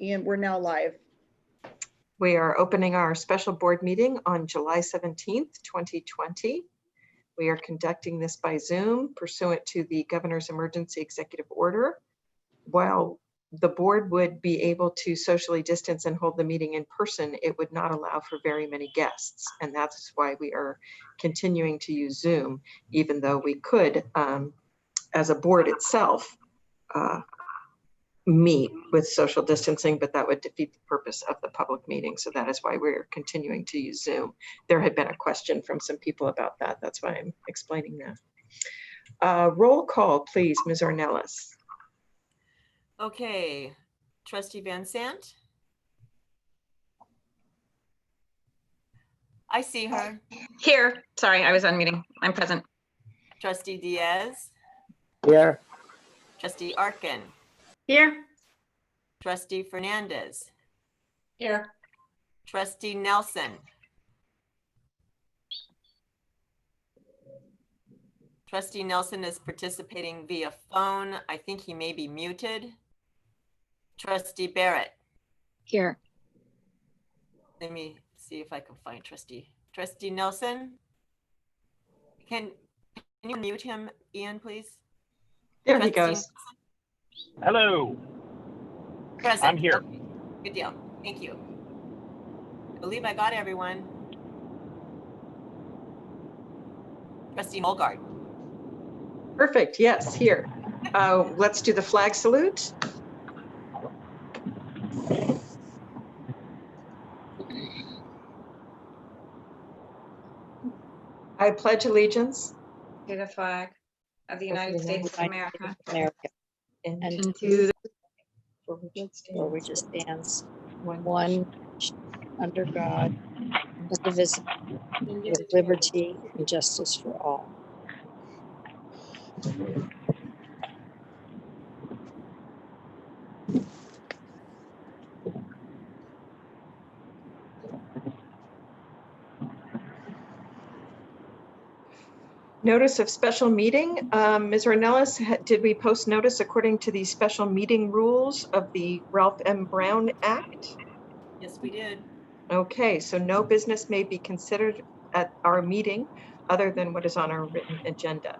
Ian, we're now live. We are opening our special board meeting on July 17th, 2020. We are conducting this by Zoom pursuant to the Governor's Emergency Executive Order. While the board would be able to socially distance and hold the meeting in person, it would not allow for very many guests. And that's why we are continuing to use Zoom, even though we could, as a board itself, meet with social distancing, but that would defeat the purpose of the public meeting. So that is why we're continuing to use Zoom. There had been a question from some people about that. That's why I'm explaining that. Roll call, please, Ms. Ornelas. Okay, Trustee Van Sant. I see her. Here. Sorry, I was on meeting. I'm present. Trustee Diaz. Here. Trustee Arkin. Here. Trustee Fernandez. Here. Trustee Nelson. Trustee Nelson is participating via phone. I think he may be muted. Trustee Barrett. Here. Let me see if I can find Trustee Nelson. Can you mute him, Ian, please? There he goes. Hello. Present. I'm here. Okay. Good deal. Thank you. I believe I got everyone. Trustee Mulgard. Perfect. Yes, here. Let's do the flag salute. I pledge allegiance To the flag of the United States of America and and to to where we just stands one under God, indivisible, with liberty and justice for all. notice of special meeting. Ms. Ornelas, did we post notice according to the special meeting rules of the Ralph M. Brown Act? Yes, we did. Okay, so no business may be considered at our meeting other than what is on our written agenda.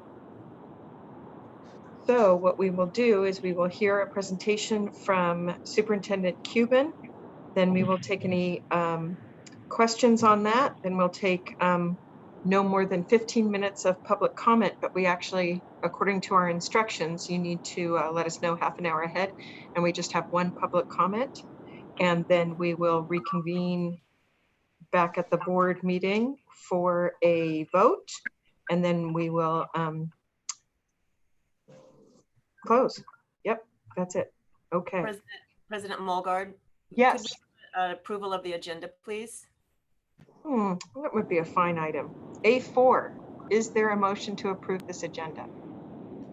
So what we will do is we will hear a presentation from Superintendent Cuban. Then we will take any questions on that. Then we'll take no more than 15 minutes of public comment, but we actually, according to our instructions, you need to let us know half an hour ahead, and we just have one public comment. And then we will reconvene back at the board meeting for a vote, and then we will close. Yep, that's it. Okay. President Mulgard. Yes. Could we, approval of the agenda, please. That would be a fine item. A4, is there a motion to approve this agenda?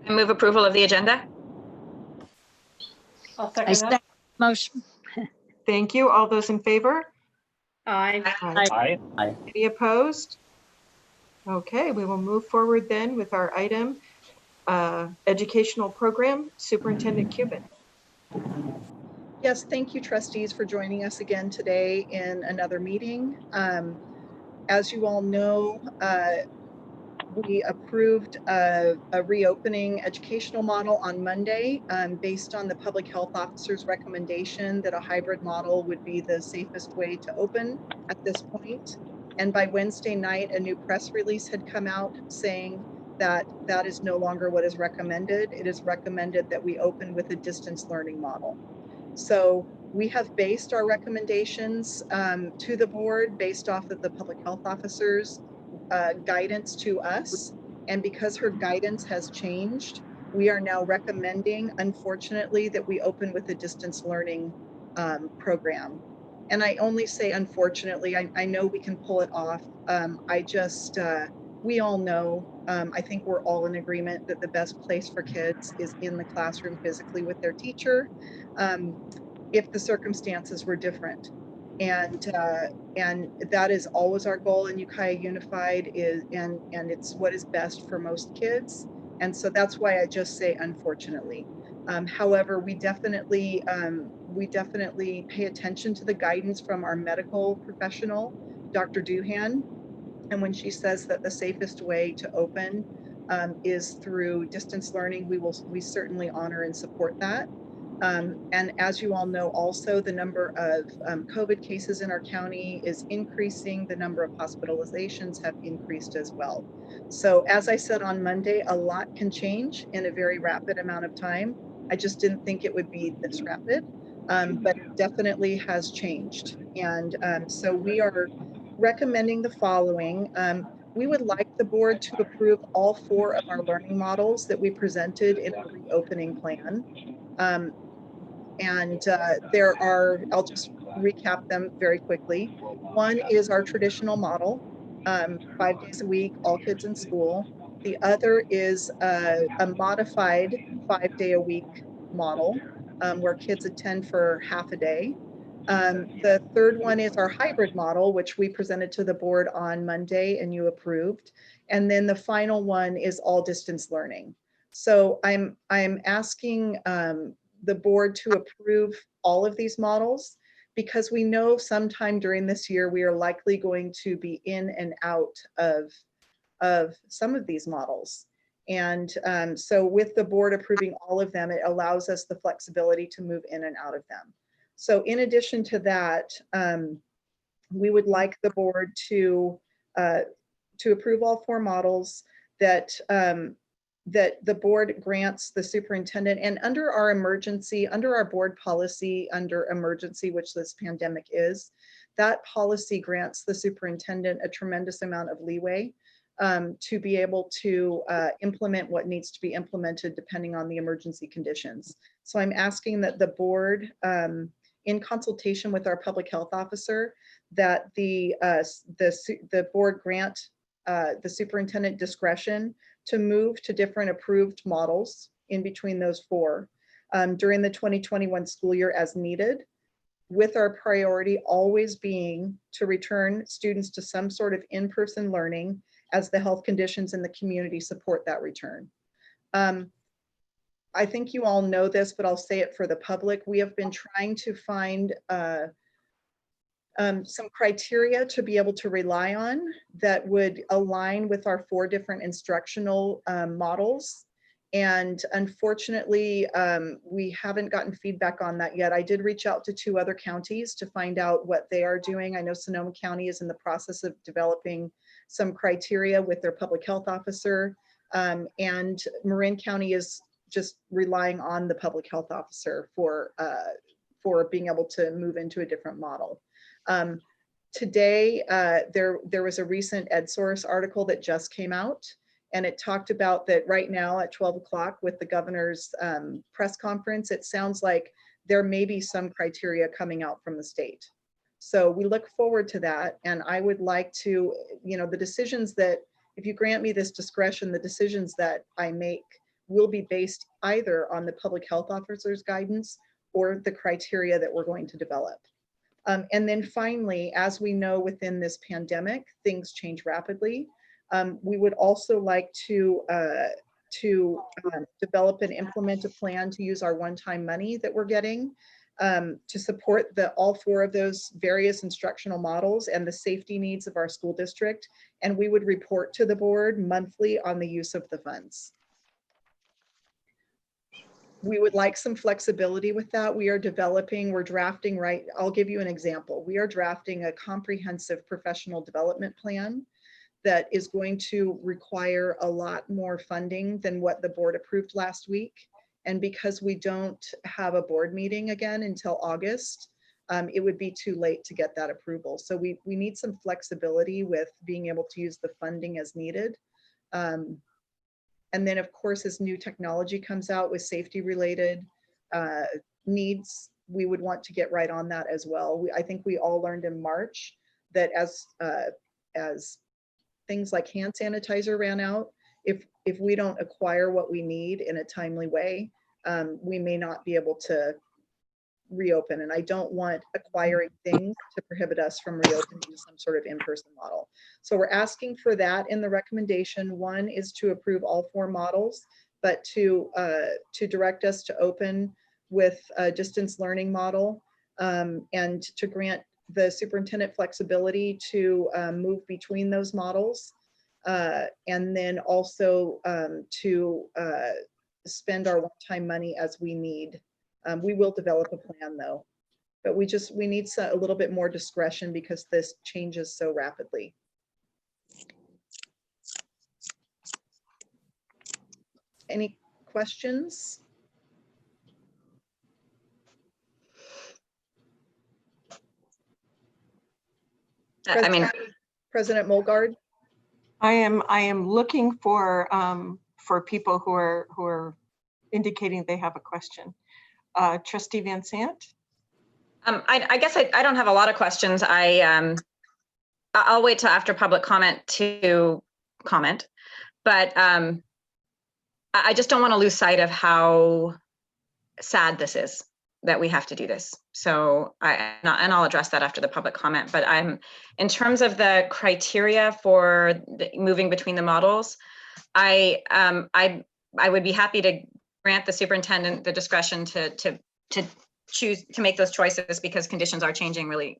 I move approval of the agenda. I second motion. Thank you. All those in favor? Aye. Aye. Any opposed? Okay, we will move forward then with our item, educational program, Superintendent Cuban. Yes, thank you, trustees, for joining us again today in another meeting. As you all know, we approved a reopening educational model on Monday based on the public health officer's recommendation that a hybrid model would be the safest way to open at this point. And by Wednesday night, a new press release had come out saying that that is no longer what is recommended. It is recommended that we open with a distance learning model. So we have based our recommendations to the board based off of the public health officer's guidance to us. And because her guidance has changed, we are now recommending, unfortunately, that we open with a distance learning program. And I only say unfortunately, I know we can pull it off. We all know, I think we're all in agreement that the best place for kids is in the classroom physically with their teacher, if the circumstances were different. And that is always our goal in Ukiah Unified, and it's what is best for most kids. And so that's why I just say unfortunately. However, we definitely pay attention to the guidance from our medical professional, Dr. Duhan. And when she says that the safest way to open is through distance learning, we certainly honor and support that. And as you all know, also the number of COVID cases in our county is increasing. The number of hospitalizations have increased as well. So as I said on Monday, a lot can change in a very rapid amount of time. I just didn't think it would be this rapid, but it definitely has changed. And so we are recommending the following. We would like the board to approve all 4 of our learning models that we presented in our reopening plan. There are, I'll just recap them very quickly. One is our traditional model, 5 days a week, all kids in school. The other is a modified 5-day-a-week model where kids attend for half a day. The third one is our hybrid model, which we presented to the board on Monday and you approved. And then the final one is all distance learning. So I'm asking the board to approve all of these models because we know sometime during this year we are likely going to be in and out of some of these models. And so with the board approving all of them, it allows us the flexibility to move in and out of them. So in addition to that, we would like the board to approve all 4 models, that the board grants the superintendent, and under our board policy under emergency, which this pandemic is, that policy grants the superintendent a tremendous amount of leeway to be able to implement what needs to be implemented depending on the emergency conditions. So I'm asking that the board, in consultation with our public health officer, that the board grant the superintendent discretion to move to different approved models in between those 4 during the 2021 school year as needed, with our priority always being to return students to some sort of in-person learning as the health conditions in the community support that return. I think you all know this, but I'll say it for the public. We have been trying to find some criteria to be able to rely on that would align with our 4 different instructional models. And unfortunately, we haven't gotten feedback on that yet. I did reach out to 2 other counties to find out what they are doing. I know Sonoma County is in the process of developing some criteria with their public health officer, and Marin County is just relying on the public health officer for being able to move into a different model. Today, there was a recent EdSource article that just came out, and it talked about that right now at 12 o'clock with the governor's press conference, it sounds like there may be some criteria coming out from the state. So we look forward to that. And I would like to, the decisions that, if you grant me this discretion, the decisions that I make will be based either on the public health officer's guidance or the criteria that we're going to develop. And then finally, as we know within this pandemic, things change rapidly. We would also like to develop and implement a plan to use our one-time money that we're getting to support all 4 of those various instructional models and the safety needs of our school district. And we would report to the board monthly on the use of the funds. We would like some flexibility with that. We're drafting, right? I'll give you an example. We are drafting a comprehensive professional development plan that is going to require a lot more funding than what the board approved last week. And because we don't have a board meeting again until August, it would be too late to get that approval. So we need some flexibility with being able to use the funding as needed. And then of course, as new technology comes out with safety related needs, we would want to get right on that as well. I think we all learned in March that as things like hand sanitizer ran out, if we don't acquire what we need in a timely way, we may not be able to reopen. And I don't want acquiring things to prohibit us from reopening to some sort of in-person model. So we're asking for that in the recommendation. One is to approve all 4 models but to direct us to open with a distance learning model, and to grant the superintendent flexibility to move between those models, and then also to spend our one-time money as we need. We will develop a plan though, but we need a little bit more discretion because this changes so rapidly. Any questions? I mean, President Mulgard? I am looking for people who are indicating they have a question. Trustee Van Sant? I guess I don't have a lot of questions. I'll wait till after public comment to comment, but I just don't want to lose sight of how sad this is that we have to do this. So and I'll address that after the public comment, but in terms of the criteria for moving between the models, I would be happy to grant the superintendent the discretion to choose to make those choices because conditions are changing really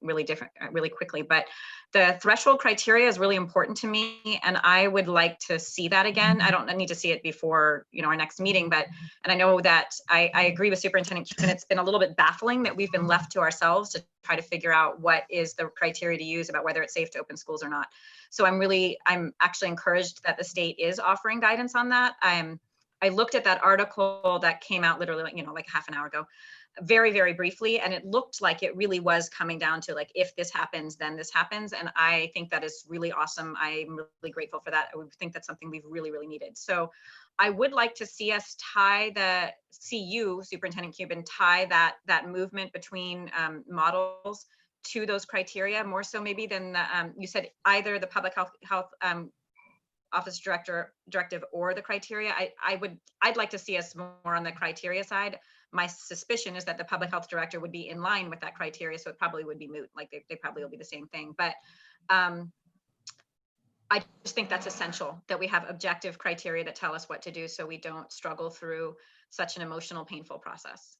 quickly. But the threshold criteria is really important to me, and I would like to see that again. I don't need to see it before our next meeting, but and I know that I agree with Superintendent Cuban. It's been a little bit baffling that we've been left to ourselves to try to figure out what is the criteria to use about whether it's safe to open schools or not. So I'm actually encouraged that the state is offering guidance on that. I looked at that article that came out literally like half an hour ago, very, very briefly, and it looked like it really was coming down to like, if this happens, then this happens. And I think that is really awesome. I'm really grateful for that. I would think that's something we've really, really needed. So I would like to see us see you, Superintendent Cuban, tie that movement between models to those criteria, more so maybe than you said either the public health office directive or the criteria. I'd like to see us more on the criteria side. My suspicion is that the public health director would be in line with that criteria, so it probably would be moot. Like they probably will be the same thing. But I just think that's essential that we have objective criteria that tell us what to do, so we don't struggle through such an emotional, painful process.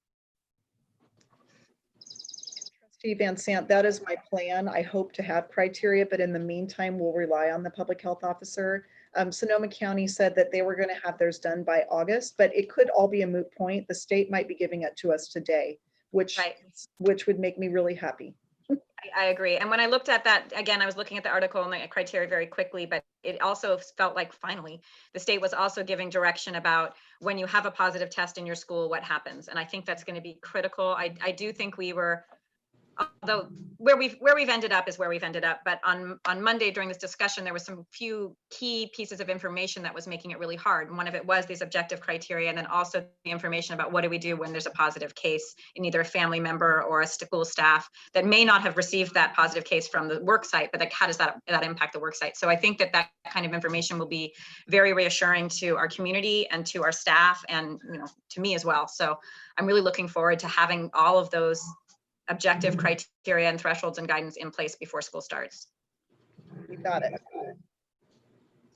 Trustee Van Sant, that is my plan. I hope to have criteria, but in the meantime, we'll rely on the public health officer. Sonoma County said that they were going to have theirs done by August, but it could all be a moot point. The state might be giving it to us today, which would make me really happy. I agree. And when I looked at that, again, I was looking at the article and the criteria very quickly, but it also felt like finally the state was also giving direction about when you have a positive test in your school, what happens. And I think that's going to be critical. I do think we were, although where we've ended up is where we've ended up. But on Monday during this discussion, there was some few key pieces of information that was making it really hard. And one of it was these objective criteria, and then also the information about what do we do when there's a positive case in either a family member or a school staff that may not have received that positive case from the work site, but like how does that impact the work site? So I think that kind of information will be very reassuring to our community and to our staff and to me as well. So I'm really looking forward to having all of those objective criteria and thresholds and guidance in place before school starts. You got it.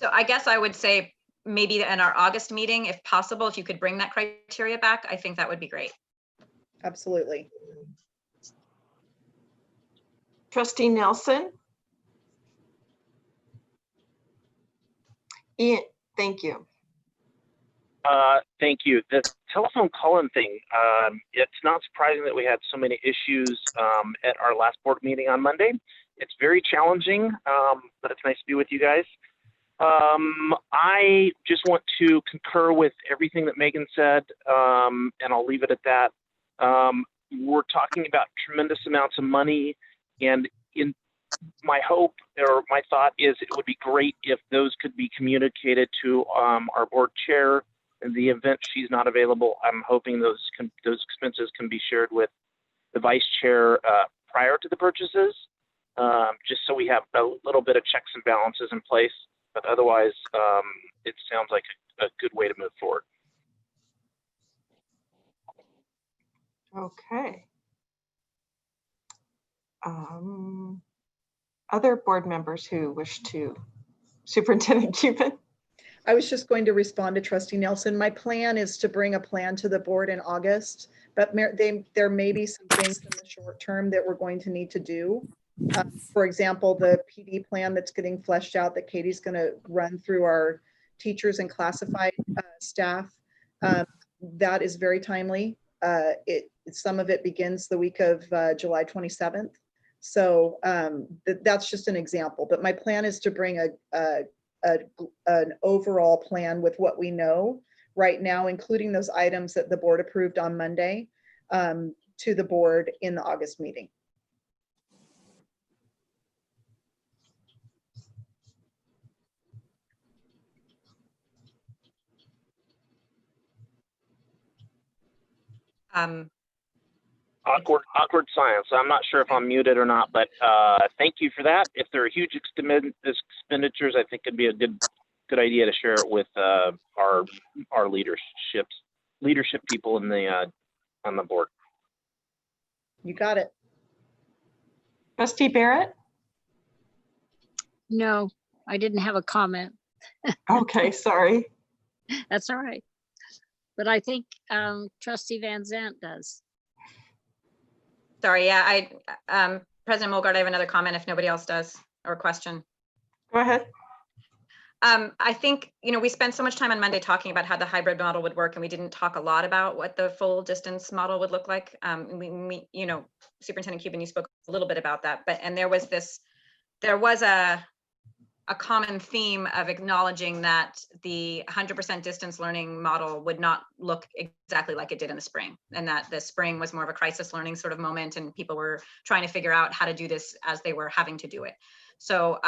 So I guess I would say maybe in our August meeting, if possible, if you could bring that criteria back, I think that would be great. Absolutely. Trustee Nelson? Ian, thank you. Thank you. The telephone call-in thing, it's not surprising that we had so many issues at our last board meeting on Monday. It's very challenging, but it's nice to be with you guys. I just want to concur with everything that Megan said, and I'll leave it at that. We're talking about tremendous amounts of money, and in my hope or my thought is it would be great if those could be communicated to our board chair. In the event she's not available, I'm hoping those expenses can be shared with the vice chair prior to the purchases, just so we have a little bit of checks and balances in place. But otherwise, it sounds like a good way to move forward. Okay. Other board members who wish to, Superintendent Cuban? I was just going to respond to Trustee Nelson. My plan is to bring a plan to the board in August, but there may be some things in the short term that we're going to need to do. For example, the PD plan that's getting fleshed out that Katie's going to run through our teachers and classified staff. That is very timely. Some of it begins the week of July 27th. So that's just an example, but my plan is to bring an overall plan with what we know right now, including those items that the board approved on Monday, to the board in the August meeting. Awkward silence. I'm not sure if I'm muted or not, but thank you for that. If there are huge expenditures, I think it'd be a good idea to share it with our leadership people in the on the board. You got it. Trustee Barrett? No, I didn't have a comment. Okay, sorry. That's all right. But I think Trustee Van Zandt does. Sorry, yeah, President Mulgard, I have another comment if nobody else does, or question. Go ahead. I think, we spent so much time on Monday talking about how the hybrid model would work, and we didn't talk a lot about what the full distance model would look like. Superintendent Cuban, you spoke a little bit about that, and there was a common theme of acknowledging that the 100% distance learning model would not look exactly like it did in the spring, and that the spring was more of a crisis learning sort of moment, and people were trying to figure out how to do this as they were having to do it. So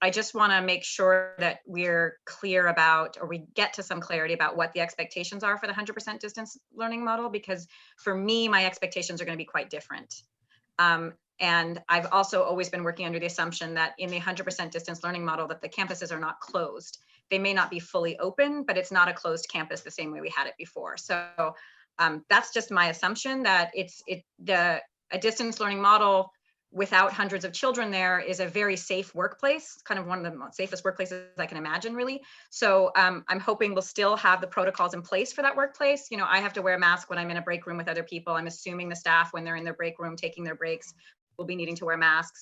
I just want to make sure that we're clear about, or we get to some clarity about what the expectations are for the 100% distance learning model, because for me, my expectations are going to be quite different. And I've also always been working under the assumption that in the 100% distance learning model that the campuses are not closed. They may not be fully open, but it's not a closed campus the same way we had it before. So that's just my assumption, that a distance learning model without hundreds of children there is a very safe workplace, kind of one of the most safest workplaces I can imagine, really. So I'm hoping we'll still have the protocols in place for that workplace. I have to wear a mask when I'm in a break room with other people. I'm assuming the staff, when they're in their break room taking their breaks, will be needing to wear masks,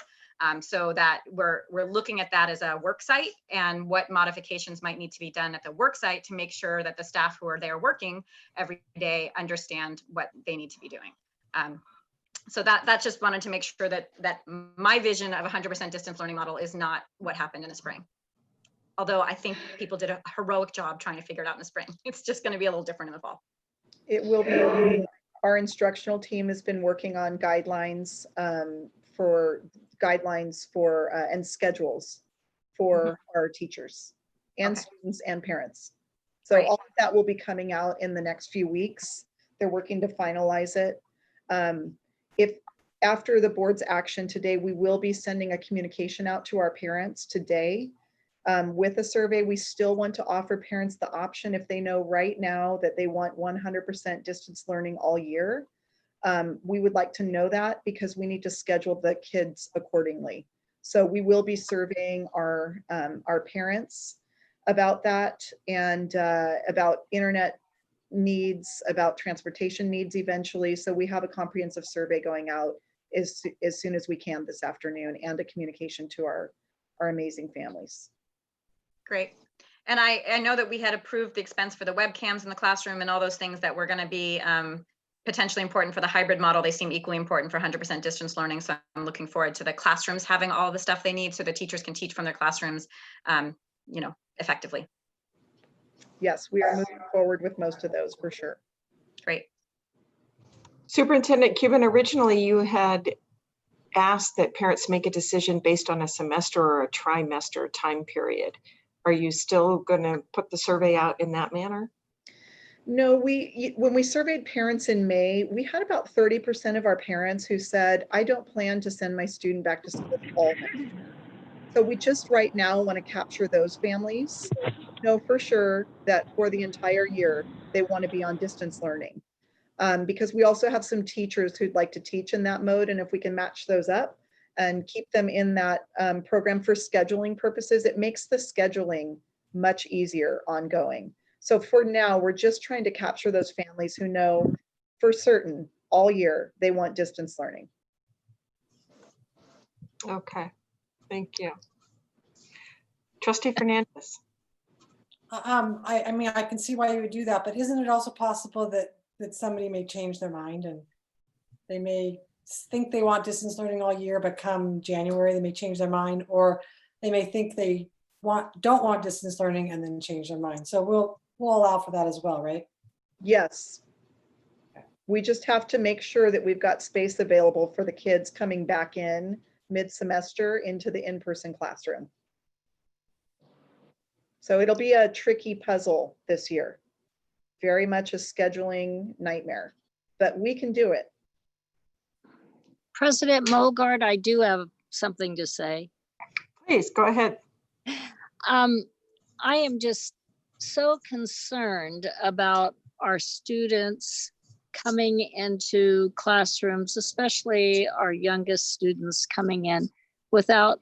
so that we're looking at that as a work site, and what modifications might need to be done at the work site to make sure that the staff who are there working every day understand what they need to be doing. So that just wanted to make sure that my vision of 100% distance learning model is not what happened in the spring. Although I think people did a heroic job trying to figure it out in the spring. It's just going to be a little different in the fall. It will be. Our instructional team has been working on guidelines for and schedules for our teachers and students and parents. So all of that will be coming out in the next few weeks. They're working to finalize it. If after the board's action today, we will be sending a communication out to our parents today with a survey. We still want to offer parents the option, if they know right now that they want 100% distance learning all year. We would like to know that, because we need to schedule the kids accordingly. So we will be surveying our parents about that, and about internet needs, about transportation needs eventually. So we have a comprehensive survey going out as soon as we can this afternoon, and a communication to our amazing families. Great. And I know that we had approved the expense for the webcams in the classroom and all those things that were going to be potentially important for the hybrid model. They seem equally important for 100% distance learning. So I'm looking forward to the classrooms having all the stuff they need so the teachers can teach from their classrooms, effectively. Yes, we are moving forward with most of those for sure. Great. Superintendent Cuban, originally you had asked that parents make a decision based on a semester or a trimester time period. Are you still going to put the survey out in that manner? No, when we surveyed parents in May, we had about 30% of our parents who said, I don't plan to send my student back to school all next year. So we just right now want to capture those families. Know for sure that for the entire year, they want to be on distance learning. Because we also have some teachers who'd like to teach in that mode. And if we can match those up and keep them in that program for scheduling purposes, it makes the scheduling much easier ongoing. So for now, we're just trying to capture those families who know for certain all year they want distance learning. Okay, thank you. Trustee Fernandez. I mean, I can see why you would do that, but isn't it also possible that somebody may change their mind and they may think they want distance learning all year, but come January, they may change their mind, or they may think they don't want distance learning and then change their mind. So we'll allow for that as well, right? Yes. We just have to make sure that we've got space available for the kids coming back in mid-semester into the in-person classroom. So it'll be a tricky puzzle this year. Very much a scheduling nightmare, but we can do it. President Mogart, I do have something to say. Please go ahead. I am just so concerned about our students coming into classrooms, especially our youngest students coming in without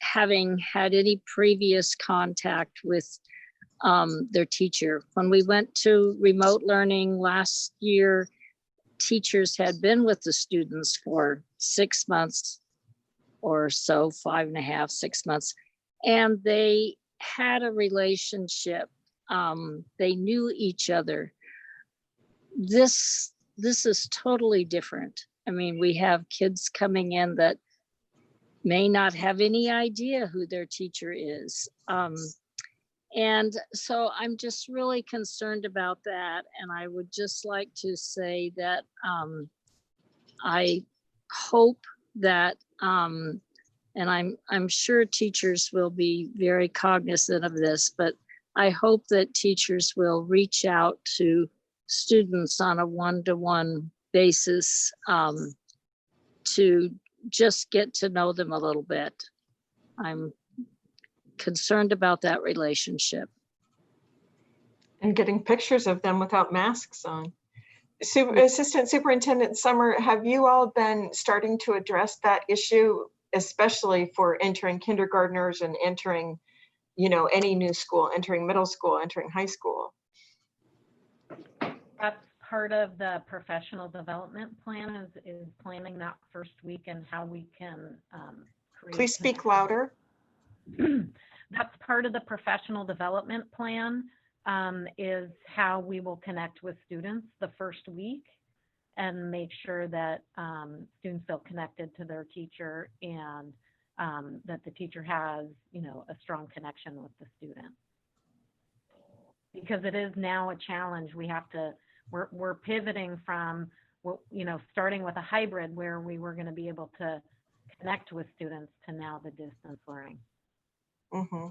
having had any previous contact with their teacher. When we went to remote learning last year, teachers had been with the students for 6 months or so, 5.5, 6 months, and they had a relationship. They knew each other. This is totally different. I mean, we have kids coming in that may not have any idea who their teacher is. And so I'm just really concerned about that. And I would just like to say that I hope that, and I'm sure teachers will be very cognizant of this, but I hope that teachers will reach out to students on a one-to-one basis to just get to know them a little bit. I'm concerned about that relationship. And getting pictures of them without masks on. Assistant Superintendent Summer, have you all been starting to address that issue, especially for entering kindergartners and entering, any new school, entering middle school, entering high school? That's part of the professional development plan is planning that first week and how we can create. Please speak louder. That's part of the professional development plan, is how we will connect with students the first week and make sure that students feel connected to their teacher and that the teacher has, a strong connection with the student. Because it is now a challenge. We're pivoting from, starting with a hybrid where we were going to be able to connect with students to now the distance learning. Mm-hmm.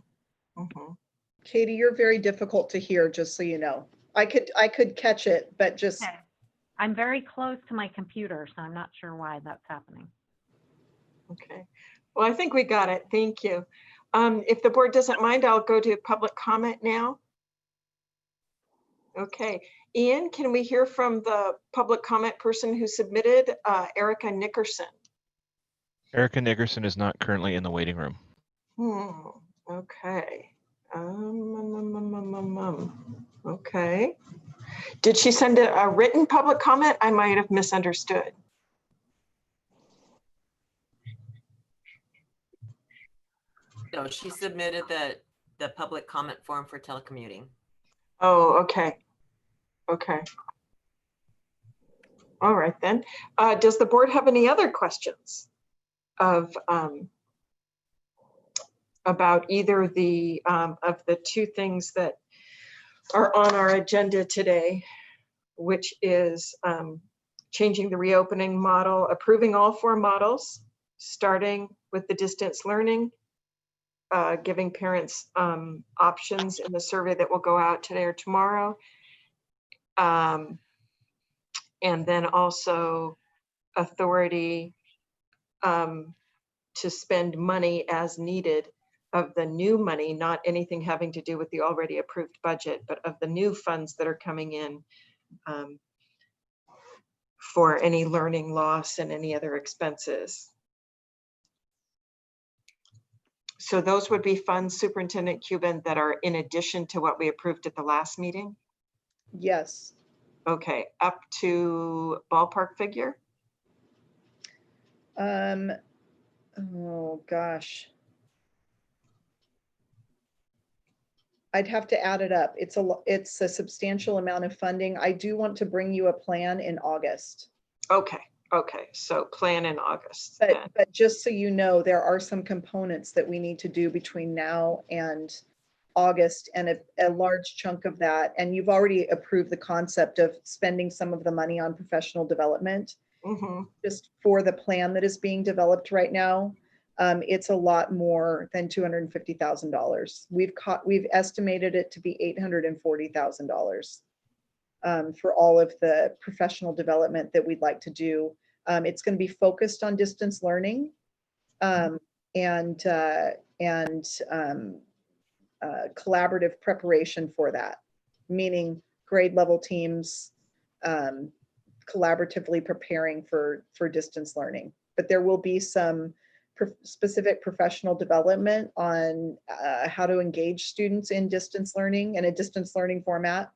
Mm-hmm. Katie, you're very difficult to hear, just so you know. I could catch it, but just. Okay. I'm very close to my computer, so I'm not sure why that's happening. Okay. Well, I think we got it. Thank you. If the board doesn't mind, I'll go to public comment now. Okay. Ian, can we hear from the public comment person who submitted, Erica Nickerson? Erica Nickerson is not currently in the waiting room. Okay. Okay. Did she send a written public comment? I might have misunderstood. No, she submitted the public comment form for telecommuting. Oh, okay. Okay. All right then. Does the board have any other questions of about either of the two things that are on our agenda today, which is changing the reopening model, approving all 4 models, starting with the distance learning, giving parents options in the survey that will go out today or tomorrow, and then also authority to spend money as needed of the new money, not anything having to do with the already approved budget, but of the new funds that are coming in for any learning loss and any other expenses. So those would be funds, Superintendent Cuban, that are in addition to what we approved at the last meeting? Yes. Okay, up to ballpark figure? Oh gosh. I'd have to add it up. It's a substantial amount of funding. I do want to bring you a plan in August. Okay, so plan in August then. But just so you know, there are some components that we need to do between now and August, and a large chunk of that, and you've already approved the concept of spending some of the money on professional development, just for the plan that is being developed right now. It's a lot more than $250,000. We've estimated it to be $840,000 for all of the professional development that we'd like to do. It's going to be focused on distance learning, and collaborative preparation for that, meaning grade level teams collaboratively preparing for distance learning. But there will be some specific professional development on how to engage students in distance learning and a distance learning format.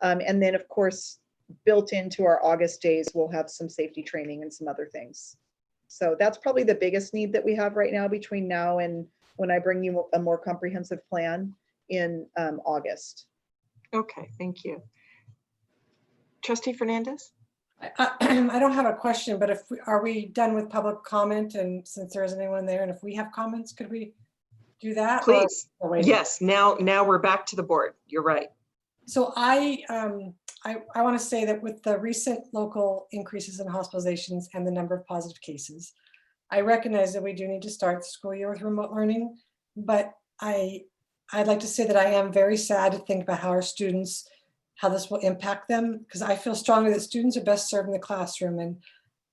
And then, of course, built into our August days, we'll have some safety training and some other things. So that's probably the biggest need that we have right now between now and when I bring you a more comprehensive plan in August. Okay, thank you. Trustee Fernandez? I don't have a question, but are we done with public comment? And since there isn't anyone there, and if we have comments, could we do that? Please. Yes, now we're back to the board. You're right. So I want to say that with the recent local increases in hospitalizations and the number of positive cases, I recognize that we do need to start the school year with remote learning, but I'd like to say that I am very sad to think about how our students, how this will impact them, because I feel strongly that students are best served in the classroom, and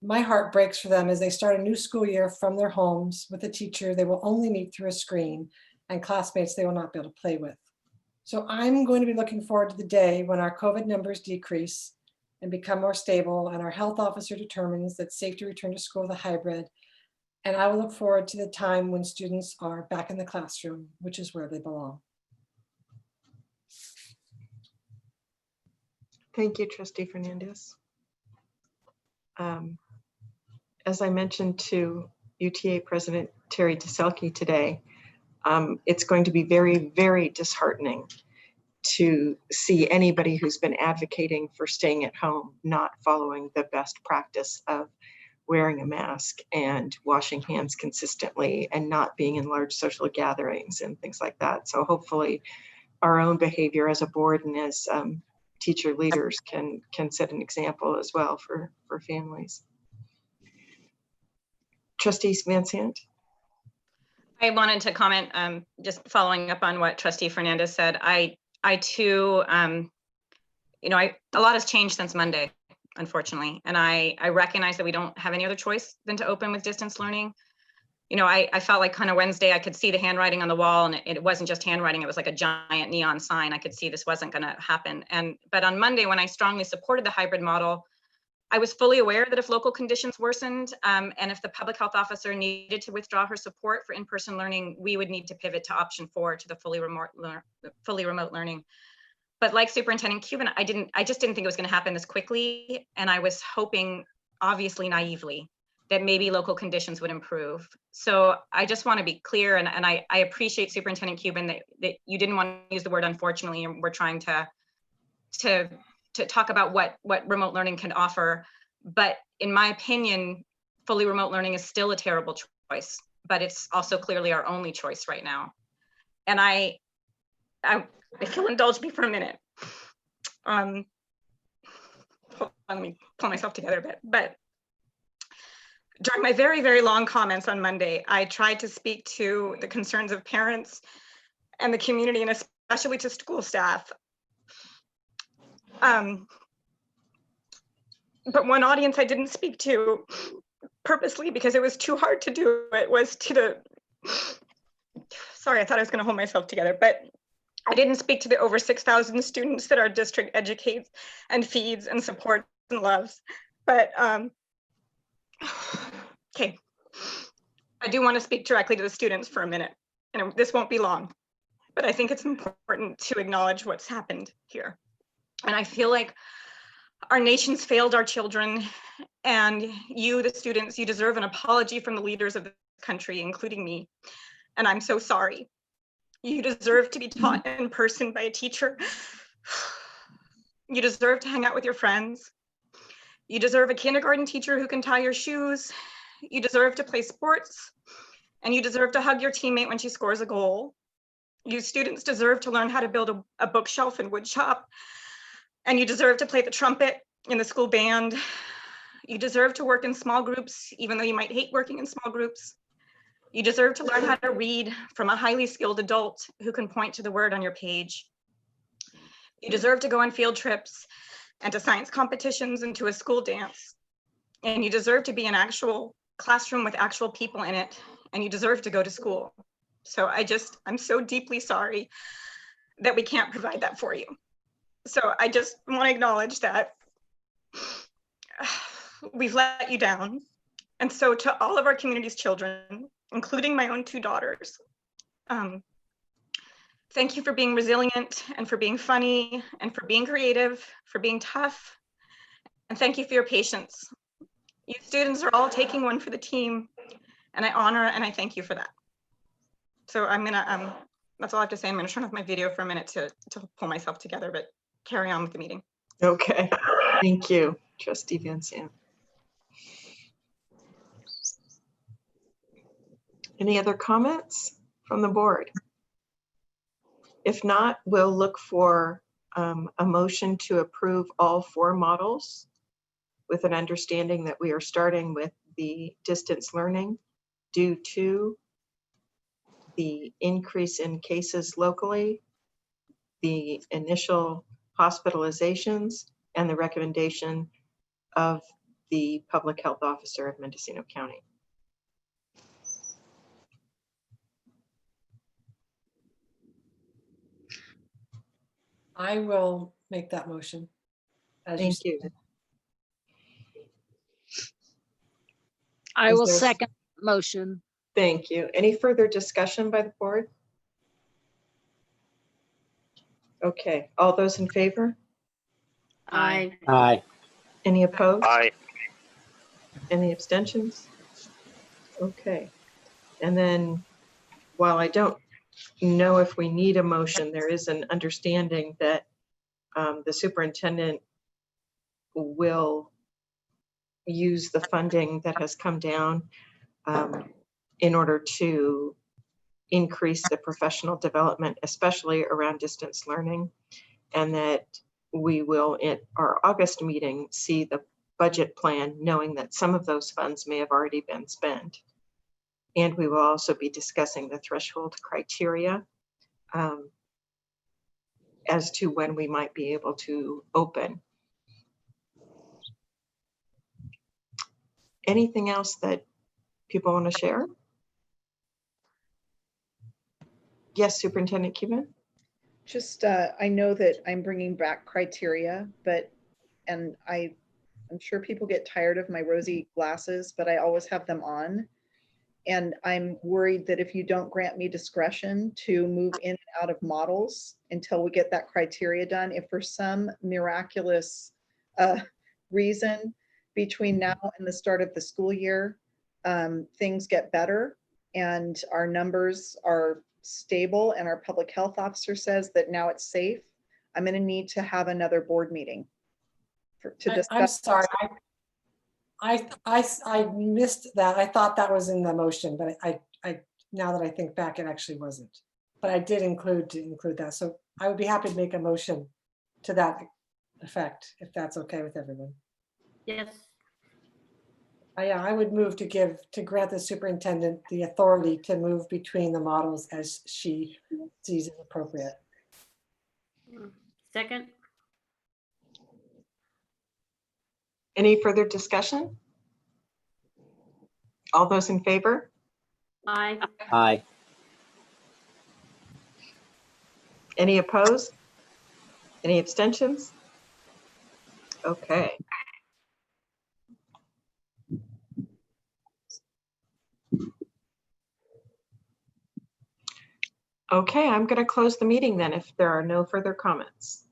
my heart breaks for them as they start a new school year from their homes with a teacher they will only meet through a screen and classmates they will not be able to play with. So I'm going to be looking forward to the day when our COVID numbers decrease and become more stable, and our health officer determines that safe to return to school with a hybrid. And I will look forward to the time when students are back in the classroom, which is where they belong. Thank you, Trustee Fernandez. As I mentioned to UTA President Terry DeSelke today, it's going to be very, very disheartening to see anybody who's been advocating for staying at home not following the best practice of wearing a mask and washing hands consistently and not being in large social gatherings and things like that. So hopefully our own behavior as a board and as teacher leaders can set an example as well for families. Trustee Van Sant? I wanted to comment, just following up on what Trustee Fernandez said. I too, a lot has changed since Monday, unfortunately. And I recognize that we don't have any other choice than to open with distance learning. I felt like kind of Wednesday, I could see the handwriting on the wall, and it wasn't just handwriting, it was like a giant neon sign. I could see this wasn't going to happen. But on Monday, when I strongly supported the hybrid model, I was fully aware that if local conditions worsened and if the public health officer needed to withdraw her support for in-person learning, we would need to pivot to option 4, to the fully remote learning. But like Superintendent Cuban, I just didn't think it was going to happen this quickly. And I was hoping, obviously naively, that maybe local conditions would improve. So I just want to be clear, and I appreciate Superintendent Cuban that you didn't want to use the word unfortunately, and we're trying to talk about what remote learning can offer. But in my opinion, fully remote learning is still a terrible choice, but it's also clearly our only choice right now. And if you'll indulge me for a minute, hold on, let me pull myself together a bit. But during my very, very long comments on Monday, I tried to speak to the concerns of parents and the community, and especially to school staff. But one audience I didn't speak to purposely because it was too hard to do it was sorry, I thought I was going to hold myself together, but I didn't speak to the over 6,000 students that our district educates and feeds and supports and loves. But okay, I do want to speak directly to the students for a minute. and this won't be long, but I think it's important to acknowledge what's happened here. And I feel like our nation's failed our children, and you, the students, you deserve an apology from the leaders of the country, including me. And I'm so sorry. You deserve to be taught in person by a teacher. You deserve to hang out with your friends. You deserve a kindergarten teacher who can tie your shoes. You deserve to play sports. And you deserve to hug your teammate when she scores a goal. You students deserve to learn how to build a bookshelf and wood shop. And you deserve to play the trumpet in the school band. You deserve to work in small groups, even though you might hate working in small groups. You deserve to learn how to read from a highly skilled adult who can point to the word on your page. You deserve to go on field trips and to science competitions and to a school dance. And you deserve to be in an actual classroom with actual people in it. And you deserve to go to school. So I'm so deeply sorry that we can't provide that for you. So I just want to acknowledge that we've let you down. And so to all of our community's children, including my own 2 daughters, thank you for being resilient and for being funny and for being creative, for being tough. And thank you for your patience. You students are all taking one for the team, and I honor and I thank you for that. So I'm gonna, that's all I have to say. I'm gonna turn off my video for a minute to pull myself together, but carry on with the meeting. Okay, thank you, Trustee Van Zandt. Any other comments from the board? If not, we'll look for a motion to approve all 4 models with an understanding that we are starting with the distance learning due to the increase in cases locally, the initial hospitalizations, and the recommendation of the public health officer of Mendocino County. I will make that motion. Thank you. I Is will there- second the motion. Thank you. Any further discussion by the board? Okay, all those in favor? Aye. Aye. Any opposed? Aye. Any abstentions? Okay. And then while I don't know if we need a motion, there is an understanding that the superintendent will use the funding that has come down in order to increase the professional development, especially around distance learning, and that we will at our August meeting see the budget plan, knowing that some of those funds may have already been spent. And we will also be discussing the threshold criteria as to when we might be able to open. Anything else that people want to share? Yes, Superintendent Cuban? Just, I know that I'm bringing back criteria, and I'm sure people get tired of my rosy glasses, but I always have them on. And I'm worried that if you don't grant me discretion to move in and out of models until we get that criteria done, if for some miraculous reason between now and the start of the school year, things get better and our numbers are stable and our public health officer says that now it's safe, I'm going to need to have another board meeting to discuss. I'm sorry. I missed that. I thought that was in the motion, but I now that I think back, it actually wasn't. But I did include that. So I would be happy to make a motion to that effect, if that's okay with everyone. Yes. Yeah, I would move to grant the superintendent the authority to move between the models as she sees it appropriate. Second. Any further discussion? All those in favor? Aye. Aye. Any opposed? Any abstentions? Okay. Okay, I'm going to close the meeting then if there are no further comments.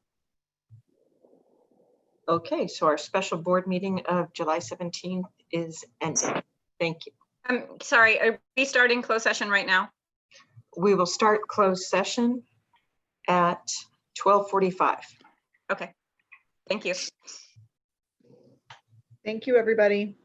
Okay, so our special board meeting of July 17th is ended. Thank you. Sorry, are we starting closed session right now? We will start closed session at 12:45. Okay, thank you. Thank you, everybody.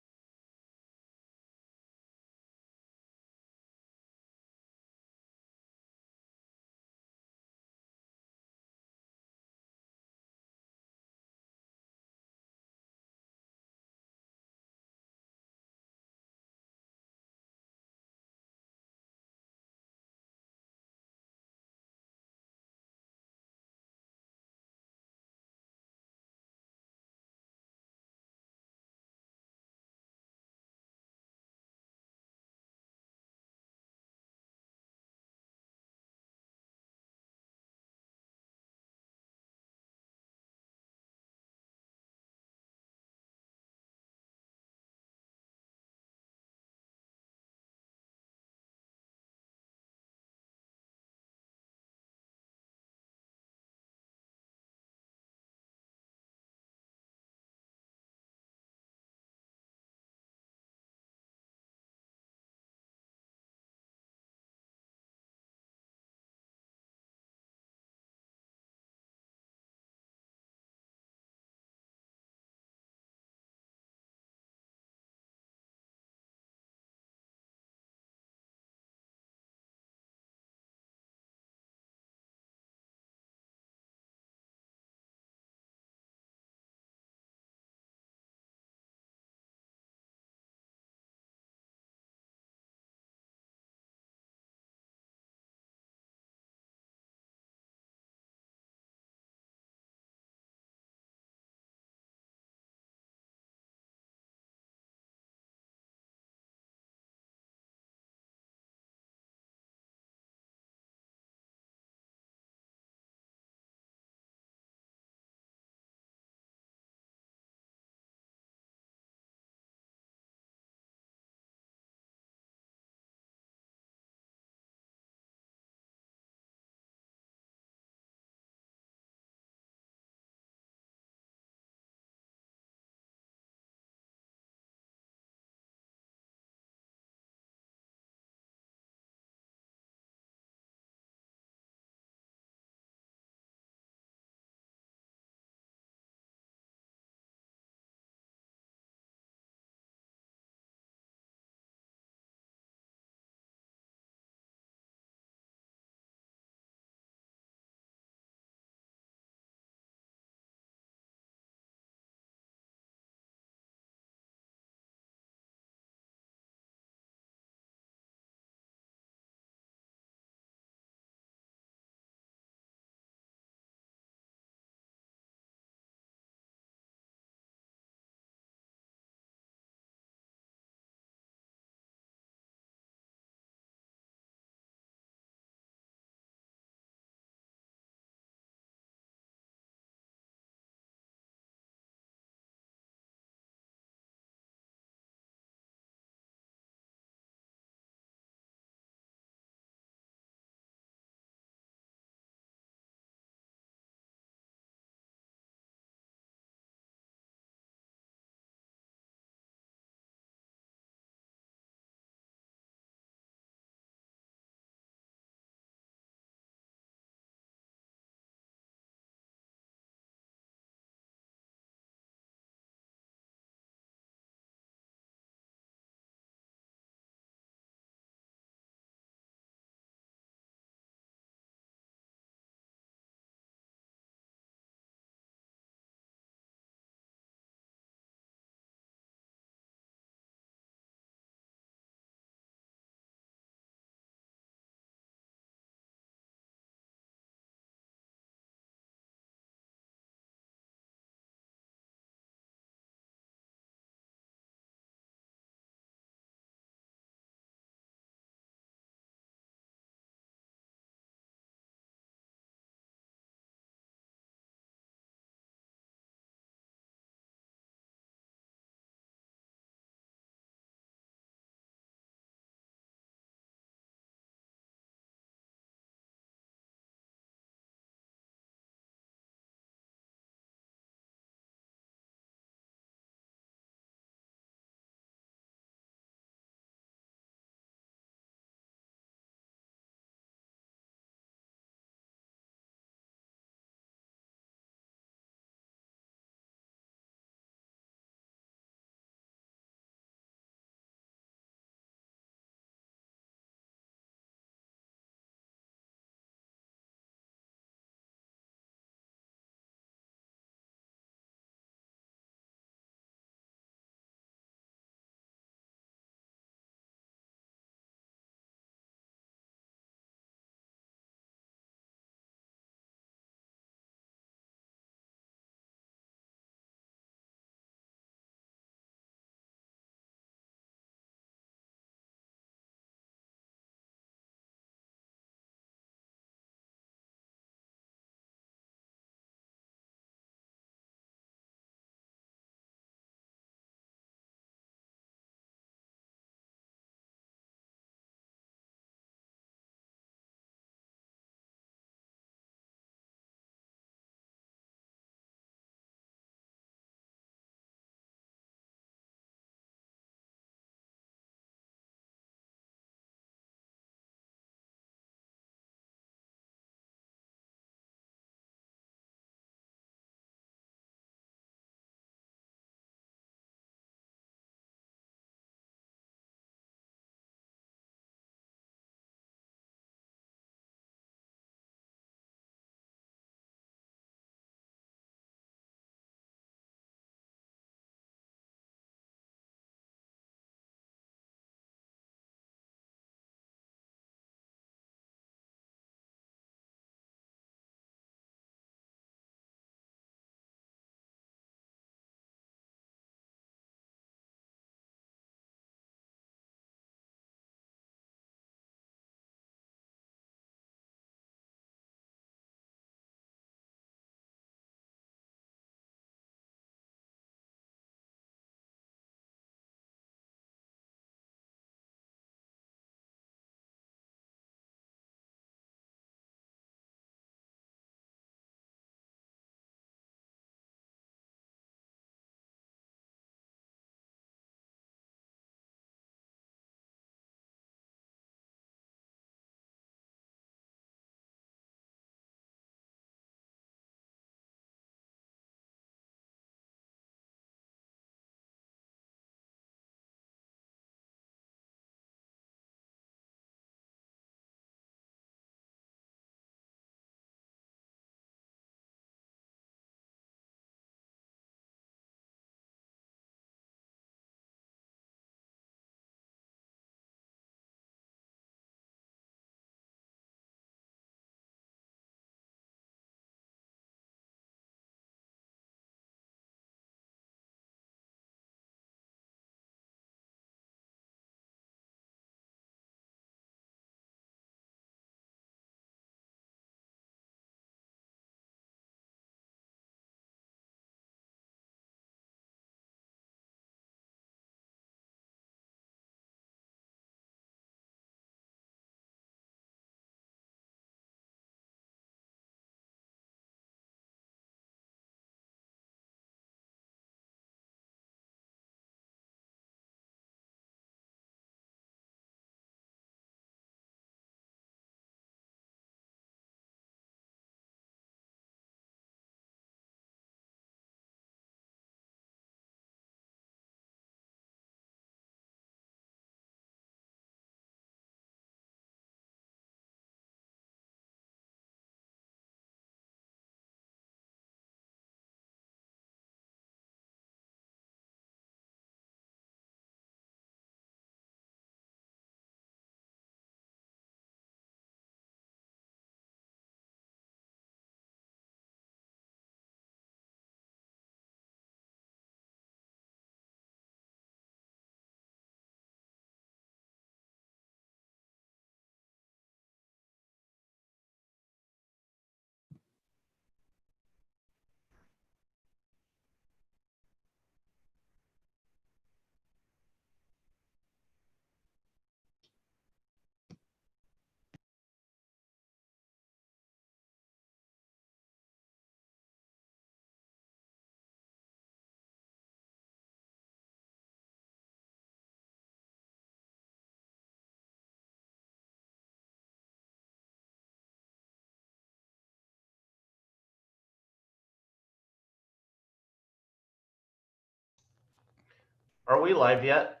Are we live yet?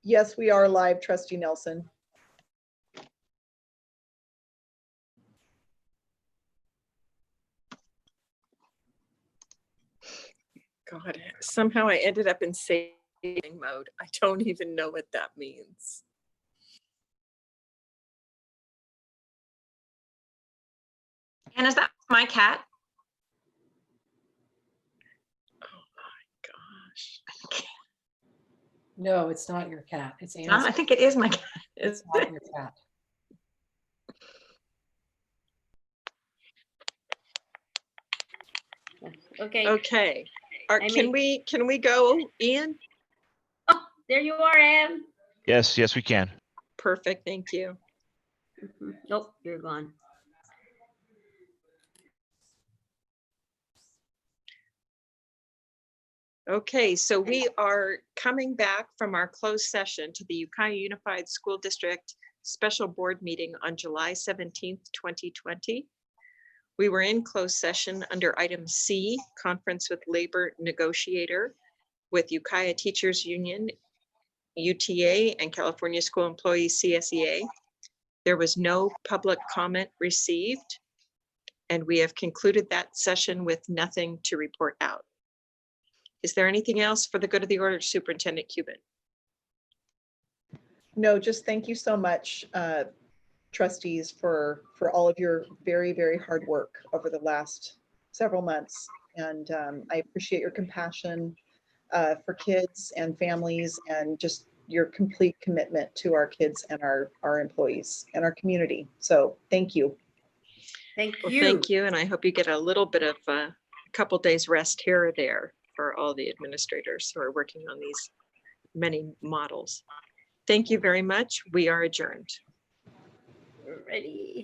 Yes, we are live, Trustee Nelson. God, somehow I ended up in saving mode. I don't even know what that means. And is that my cat? Oh my gosh. No, it's not your cat. It's No, Anne's. I think it is my cat. It's not your cat. Okay. Okay. I Can we go, Ian? Oh, there you are, Anne. Yes, yes, we can. Perfect, thank you. Nope, you're gone. Okay, so we are coming back from our closed session to the Ukiah Unified School District Special Board Meeting on July 17th, 2020. We were in closed session under item C, Conference with Labor Negotiator with Ukiah Teachers Union, UTA, and California School Employees, CSEA. There was no public comment received, and we have concluded that session with nothing to report out. Is there anything else for the good of the order, Superintendent Cuban? No, just thank you so much, trustees, for all of your very, very hard work over the last several months. And I appreciate your compassion for kids and families, and just your complete commitment to our kids and our employees and our community. So thank you. Thank Well, you. thank you, and I hope you get a little bit of a couple days rest here or there for all the administrators who are working on these many models. Thank you very much. We are adjourned. Ready.